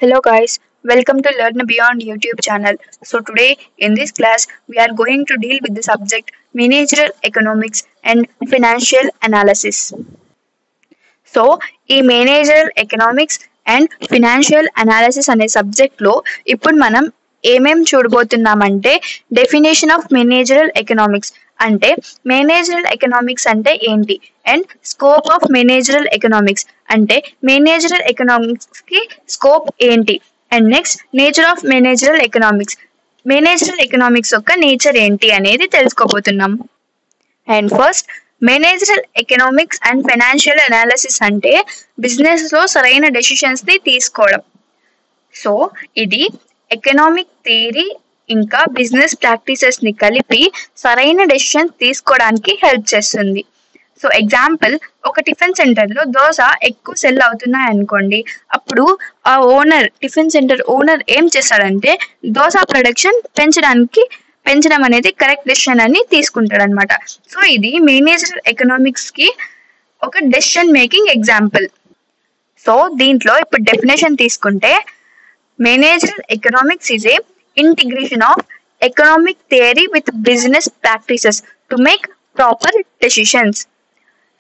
Hello guys, welcome to Learn Beyond YouTube channel. So today in this class we are going to deal with the subject managerial economics and financial analysis. So ఈ managerial economics and financial analysis అనే సబ్జెక్ట్లో ఇప్పుడు మనం ఏమేం చూడబోతున్నామంటే definition of managerial economics అంటే managerial economics అంటే ఏంటి and scope of managerial economics అంటే మేనేజరల్ ఎకనామిక్స్ కి స్కోప్ ఏంటి and next nature of managerial economics యొక్క నేచర్ ఏంటి అనేది తెలుసుకోబోతున్నాం. And first managerial economics and financial analysis అంటే బిజినెస్ లో సరైన డెసిషన్స్ ని తీసుకోవడం. సో ఇది ఎకనామిక్ థియరీ ఇంకా బిజినెస్ ప్రాక్టీసెస్ ని కలిపి సరైన డెసిషన్స్ తీసుకోవడానికి హెల్ప్ చేస్తుంది. సో ఎగ్జాంపుల్, ఒక టిఫిన్ సెంటర్ లో దోశ ఎక్కువ సెల్ అవుతున్నాయి అనుకోండి, అప్పుడు ఆ టిఫిన్ సెంటర్ ఓనర్ ఏం చేస్తాడంటే దోశ ప్రొడక్షన్ పెంచడం అనేది కరెక్ట్ డెసిషన్ అని తీసుకుంటాడు అనమాట. సో ఇది మేనేజరల్ ఎకనామిక్స్ కి ఒక డెసిషన్ మేకింగ్ ఎగ్జాంపుల్. సో దీంట్లో ఇప్పుడు డెఫినేషన్ తీసుకుంటే managerial economics is a integration of economic theory with business practices to make proper decisions.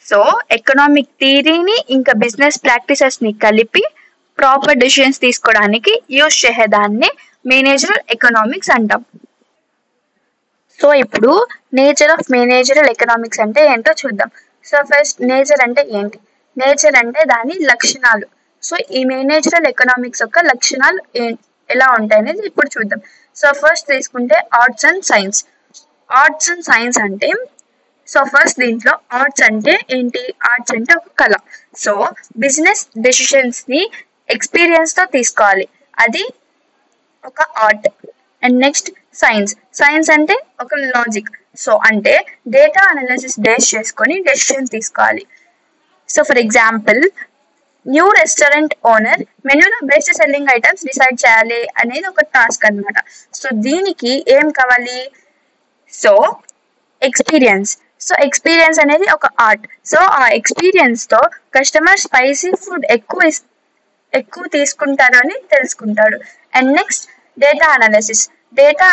So economic థియరీని ఇంకా బిజినెస్ ప్రాక్టీసెస్ ని కలిపి ప్రాపర్ డెసిషన్స్ తీసుకోవడానికి యూజ్ చేసేదాన్ని మేనేజరల్ ఎకనామిక్స్ అంటాం. సో ఇప్పుడు నేచర్ ఆఫ్ మేనేజరల్ ఎకనామిక్స్ అంటే ఏంటో చూద్దాం. సో ఫస్ట్ నేచర్ అంటే ఏంటి? నేచర్ అంటే దాని లక్షణాలు. సో ఈ మేనేజరల్ ఎకనామిక్స్ యొక్క లక్షణాలు ఎలా ఉంటాయి అనేది ఇప్పుడు చూద్దాం. సో ఫస్ట్ తీసుకుంటే arts and science. Arts and science అంటే సో ఫస్ట్ దీంట్లో ఆర్ట్స్ అంటే ఏంటి? ఆర్ట్స్ అంటే ఒక కళ. సో బిజినెస్ డెసిషన్స్ ని ఎక్స్పీరియన్స్ తో తీసుకోవాలి, అది ఒక ఆర్ట్. అండ్ నెక్స్ట్ సైన్స్ అంటే ఒక లాజిక్. సో అంటే డేటా అనాలిసిస్ బేస్ చేసుకొని డెసిషన్ తీసుకోవాలి. So for example, new restaurant owner మెనూలో బెస్ట్ సెల్లింగ్ ఐటమ్స్ డిసైడ్ చేయాలి అనేది ఒక టాస్క్ అనమాట. సో దీనికి ఏం కావాలి? So experience. సో ఎక్స్పీరియన్స్ అనేది ఒక ఆర్ట్. సో ఆ ఎక్స్పీరియన్స్ తో కస్టమర్ స్పైసీ ఫుడ్ ఎక్కువ తీసుకుంటారు అని తెలుసుకుంటాడు. అండ్ నెక్స్ట్ డేటా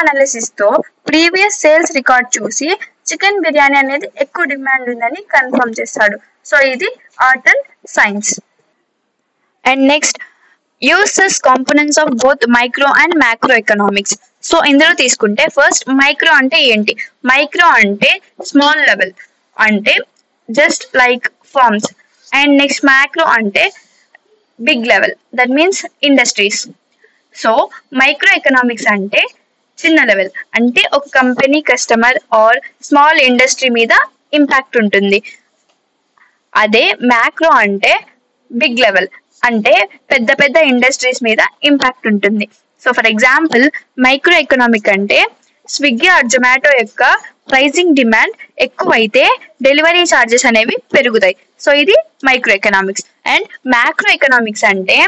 అనాలిసిస్ తో ప్రీవియస్ సేల్స్ రికార్డ్ చూసి చికెన్ బిర్యానీ అనేది ఎక్కువ డిమాండ్ ఉందని కన్ఫర్మ్ చేస్తాడు. సో ఇది art and science. And next uses components of both micro and macro economics. So ఇందులో తీసుకుంటే ఫస్ట్ మైక్రో అంటే ఏంటి? మైక్రో అంటే స్మాల్ లెవెల్, అంటే just like farms. And next macro అంటే big level, that means industries. So micro economics అంటే చిన్న level, అంటే ఒక company, customer or small industry మీద ఇంపాక్ట్ ఉంటుంది. అదే మ్యాక్రో అంటే బిగ్ లెవెల్, అంటే పెద్ద పెద్ద ఇండస్ట్రీస్ మీద ఇంపాక్ట్ ఉంటుంది. So for example, micro economic అంటే స్విగ్గీ ఆర్ జొమాటో యొక్క ప్రైజింగ్ డిమాండ్ ఎక్కువైతే డెలివరీ ఛార్జెస్ అనేవి పెరుగుతాయి. సో ఇది micro economics. And macro economics అంటే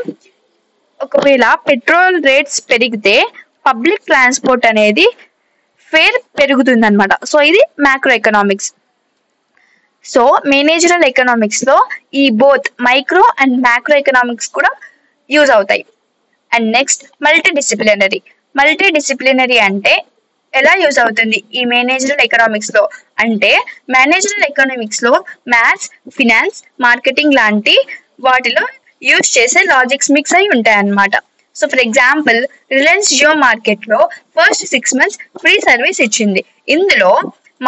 ఒకవేళ పెట్రోల్ రేట్స్ పెరిగితే పబ్లిక్ ట్రాన్స్పోర్ట్ అనేది ఫేర్ పెరుగుతుంది అనమాట. సో ఇది macro economics. So managerial economics లో ఈ both micro and macro economics కూడా యూజ్ అవుతాయి. అండ్ నెక్స్ట్ మల్టీ డిసిప్లినరీ అంటే ఎలా యూజ్ అవుతుంది ఈ మేనేజరల్ ఎకనామిక్స్ లో అంటే, మేనేజరల్ ఎకనామిక్స్ లో మ్యాథ్స్, ఫినాన్స్, మార్కెటింగ్ లాంటి వాటిలో యూజ్ చేసే లాజిక్స్ మిక్స్ అయి ఉంటాయి అన్నమాట. So for example, Reliance Jio market లో ఫస్ట్ 6 months ఫ్రీ సర్వీస్ ఇచ్చింది. ఇందులో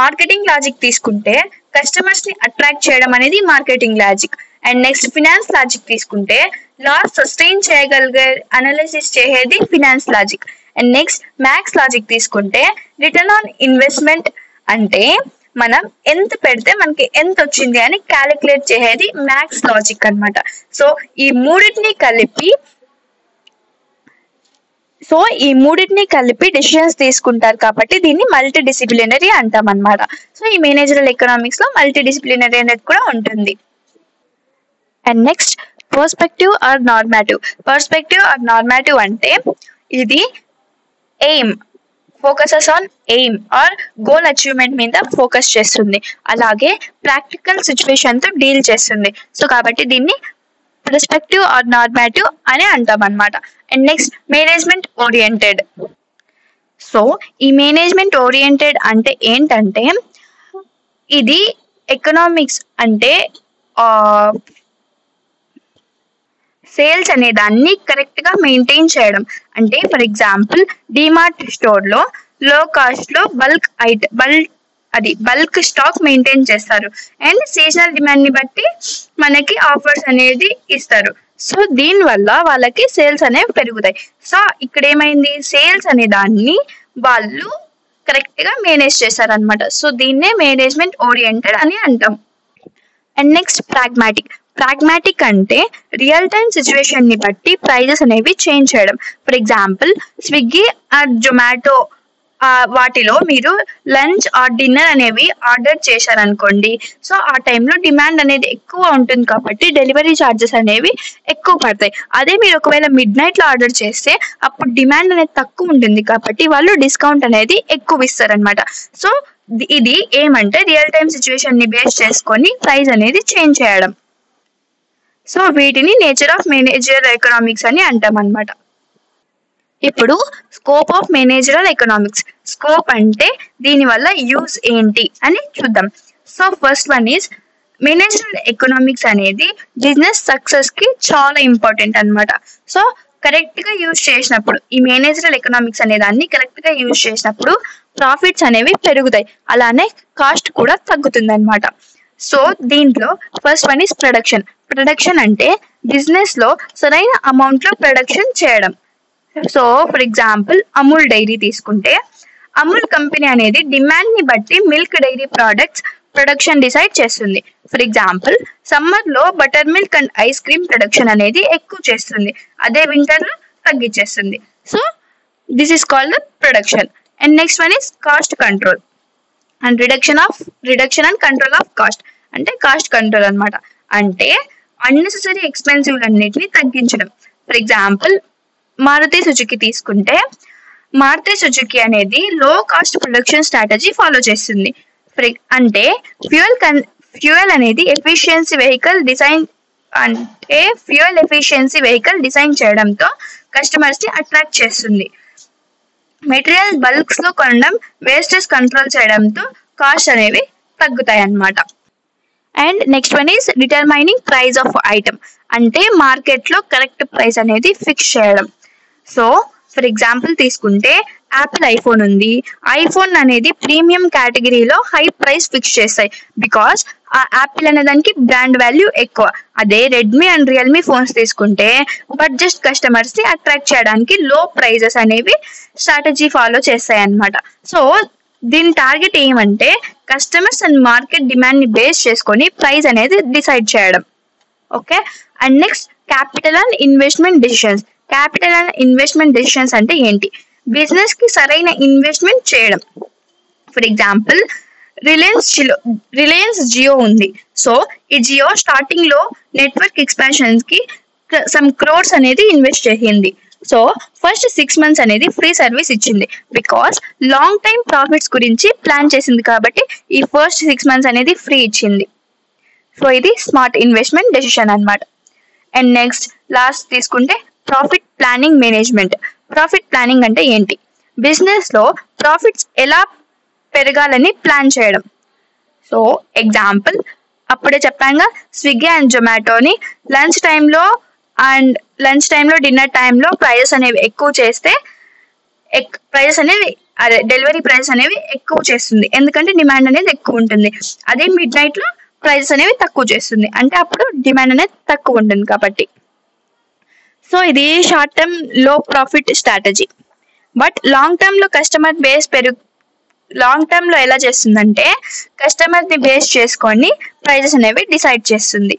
మార్కెటింగ్ లాజిక్ తీసుకుంటే కస్టమర్స్ ని అట్రాక్ట్ చేయడం అనేది marketing logic. And next finance logic తీసుకుంటే లాస్ సస్టైన్ చేయగలిగే అనాలిసిస్ చేసేది finance logic. And next maths logic తీసుకుంటే రిటర్న్ ఆన్ ఇన్వెస్ట్మెంట్, అంటే మనం ఎంత పెడితే మనకి ఎంత వచ్చింది అని క్యాలిక్యులేట్ చేసేది మ్యాథ్స్ లాజిక్ అనమాట. సో ఈ మూడింటిని కలిపి డెసిషన్స్ తీసుకుంటారు కాబట్టి దీన్ని మల్టీ డిసిప్లినరీ అంటాం అనమాట. సో ఈ మేనేజరల్ ఎకనామిక్స్ లో మల్టీ డిసిప్లినరీ అనేది కూడా ఉంటుంది. అండ్ నెక్స్ట్ పర్స్పెక్టివ్ ఆర్ నార్మాటివ్ అంటే ఇది focuses on aim are goal achievement మీద ఫోకస్ చేస్తుంది, అలాగే ప్రాక్టికల్ సిచ్యువేషన్ తో డీల్ చేస్తుంది. సో కాబట్టి దీన్ని ప్రిస్పెక్టివ్ ఆర్ నార్మాటివ్ అని అంటాం అనమాట. And next management oriented. So ఈ మేనేజ్మెంట్ ఓరియంటెడ్ అంటే ఏంటంటే, ఇది ఎకనామిక్స్ అంటే సేల్స్ అనే దాన్ని కరెక్ట్ గా మెయింటైన్ చేయడం. అంటే ఫర్ ఎగ్జాంపుల్ డిమార్ట్ స్టోర్ లో లో కాస్ట్ లో బల్క్ స్టాక్ మెయింటైన్ చేస్తారు. అండ్ సీజనల్ డిమాండ్ ని బట్టి మనకి ఆఫర్స్ అనేది ఇస్తారు. సో దీని వల్ల వాళ్ళకి సేల్స్ అనేవి పెరుగుతాయి. సో ఇక్కడ ఏమైంది, సేల్స్ అనే దాన్ని వాళ్ళు కరెక్ట్ గా మేనేజ్ చేశారనమాట. సో దీన్నే మేనేజ్మెంట్ ఓరియంటెడ్ అని అంటాం. అండ్ నెక్స్ట్ ప్రాగ్మాటిక్ అంటే రియల్ టైమ్ సిచ్యువేషన్ ని బట్టి ప్రైజెస్ అనేవి చేంజ్ చేయడం. For example Swiggy or Zomato వాటిలో మీరు లంచ్ ఆర్ డిన్నర్ అనేవి ఆర్డర్ చేశారనుకోండి. సో ఆ టైంలో డిమాండ్ అనేది ఎక్కువ ఉంటుంది కాబట్టి డెలివరీ ఛార్జెస్ అనేవి ఎక్కువ పడతాయి. అదే మీరు ఒకవేళ మిడ్ నైట్ లో ఆర్డర్ చేస్తే అప్పుడు డిమాండ్ అనేది తక్కువ ఉంటుంది కాబట్టి వాళ్ళు డిస్కౌంట్ అనేది ఎక్కువ ఇస్తారనమాట. సో ఇది ఏమంటే రియల్ టైమ్ సిచ్యువేషన్ ని బేస్ చేసుకొని ప్రైస్ అనేది చేంజ్ చేయడం. సో వీటిని నేచర్ ఆఫ్ మేనేజరల్ ఎకనామిక్స్ అని అంటాం అనమాట. ఇప్పుడు scope of managerial economics. Scope అంటే దీని వల్ల యూజ్ ఏంటి అని చూద్దాం. So first one is managerial economics అనేది బిజినెస్ సక్సెస్ కి చాలా ఇంపార్టెంట్ అనమాట. సో కరెక్ట్ గా యూజ్ చేసినప్పుడు, ఈ మేనేజరల్ ఎకనామిక్స్ అనే దాన్ని కరెక్ట్ గా యూజ్ చేసినప్పుడు ప్రాఫిట్స్ అనేవి పెరుగుతాయి, అలానే కాస్ట్ కూడా తగ్గుతుంది అనమాట. సో దీంట్లో ఫస్ట్ వన్ ఈజ్ ప్రొడక్షన్ అంటే బిజినెస్ లో సరైన అమౌంట్ లో ప్రొడక్షన్ చేయడం. So for example Amul dairy తీసుకుంటే, అమూల్ కంపెనీ అనేది డిమాండ్ ని బట్టి milk dairy products production decide చేస్తుంది. ఫర్ ఎగ్జాంపుల్ సమ్మర్ లో butter milk and ice cream production అనేది ఎక్కువ చేస్తుంది, అదే వింటర్ లో తగ్గించేస్తుంది. So this is called the production. And next one is cost control and reduction and control of cost. అంటే cost control అనమాట. అంటే అన్నెసెసరీ ఎక్స్పెన్సివ్ అన్నిటిని తగ్గించడం. ఫర్ ఎగ్జాంపుల్ మారుతి సుజుకి తీసుకుంటే, మారుతి సుజుకి అనేది లో కాస్ట్ ప్రొడక్షన్ స్ట్రాటజీ ఫాలో చేస్తుంది. అంటే ఫ్యూయల్ అనేది ఎఫిషియన్సీ వెహికల్ డిజైన్ చేయడంతో కస్టమర్స్ ని అట్రాక్ట్ చేస్తుంది. మెటీరియల్ బల్క్స్ లో కొనడం, వేస్టేజ్ కంట్రోల్ చేయడంతో కాస్ట్ అనేవి తగ్గుతాయి అన్నమాట. And next one is determining price of item. అంటే మార్కెట్ లో కరెక్ట్ ప్రైస్ అనేది ఫిక్స్ చేయడం. సో ఫర్ ఎగ్జాంపుల్ తీసుకుంటే యాపిల్ ఐఫోన్ ఉంది. ఐఫోన్ అనేది ప్రీమియం కేటగిరీలో హై ప్రైస్ ఫిక్స్ చేస్తాయి, బికాస్ ఆ యాపిల్ అనే దానికి బ్రాండ్ వాల్యూ ఎక్కువ. అదే రెడ్మీ అండ్ రియల్మీ ఫోన్స్ తీసుకుంటే బడ్జెట్ కస్టమర్స్ ని అట్రాక్ట్ చేయడానికి లో ప్రైజెస్ అనేవి స్ట్రాటజీ ఫాలో చేస్తాయి అన్నమాట. సో దీని టార్గెట్ ఏమంటే కస్టమర్స్ అండ్ మార్కెట్ డిమాండ్ ని బేస్ చేసుకొని ప్రైస్ అనేది డిసైడ్ చేయడం. Okay. And next capital and investment decisions అంటే ఏంటి? బిజినెస్ కి సరైన ఇన్వెస్ట్మెంట్ చేయడం. ఫర్ ఎగ్జాంపుల్ రిలయన్స్ జియో ఉంది. సో ఈ జియో స్టార్టింగ్ లో నెట్వర్క్ ఎక్స్పాన్షన్ కి సమ్ క్రోర్స్ అనేది ఇన్వెస్ట్ చేసింది. సో ఫస్ట్ 6 months అనేది ఫ్రీ సర్వీస్ ఇచ్చింది, బికాస్ లాంగ్ టైమ్ ప్రాఫిట్స్ గురించి ప్లాన్ చేసింది కాబట్టి ఈ ఫస్ట్ 6 months అనేది ఫ్రీ ఇచ్చింది. సో ఇది స్మార్ట్ ఇన్వెస్ట్మెంట్ డెసిషన్ అన్నమాట. అండ్ నెక్స్ట్ లాస్ట్ తీసుకుంటే profit planning management. Profit planning అంటే ఏంటి? బిజినెస్ లో ప్రాఫిట్స్ ఎలా పెరగాలని ప్లాన్ చేయడం. సో ఎగ్జాంపుల్ అప్పుడే చెప్పాగా, స్విగ్గీ అండ్ జొమాటోని లంచ్ టైంలో డిన్నర్ టైంలో ప్రైజెస్ అనేవి ఎక్కువ చేస్తే డెలివరీ ప్రైజెస్ అనేవి ఎక్కువ చేస్తుంది, ఎందుకంటే డిమాండ్ అనేది ఎక్కువ ఉంటుంది. అదే మిడ్ నైట్ లో ప్రైజెస్ అనేవి తక్కువ చేస్తుంది, అంటే అప్పుడు డిమాండ్ అనేది తక్కువ ఉంటుంది కాబట్టి. సో ఇది షార్ట్ టర్మ్ లో profit strategy. But long term లో లాంగ్ టర్మ్ లో ఎలా చేస్తుందంటే కస్టమర్ ని బేస్ చేసుకొని ప్రైజెస్ అనేవి డిసైడ్ చేస్తుంది.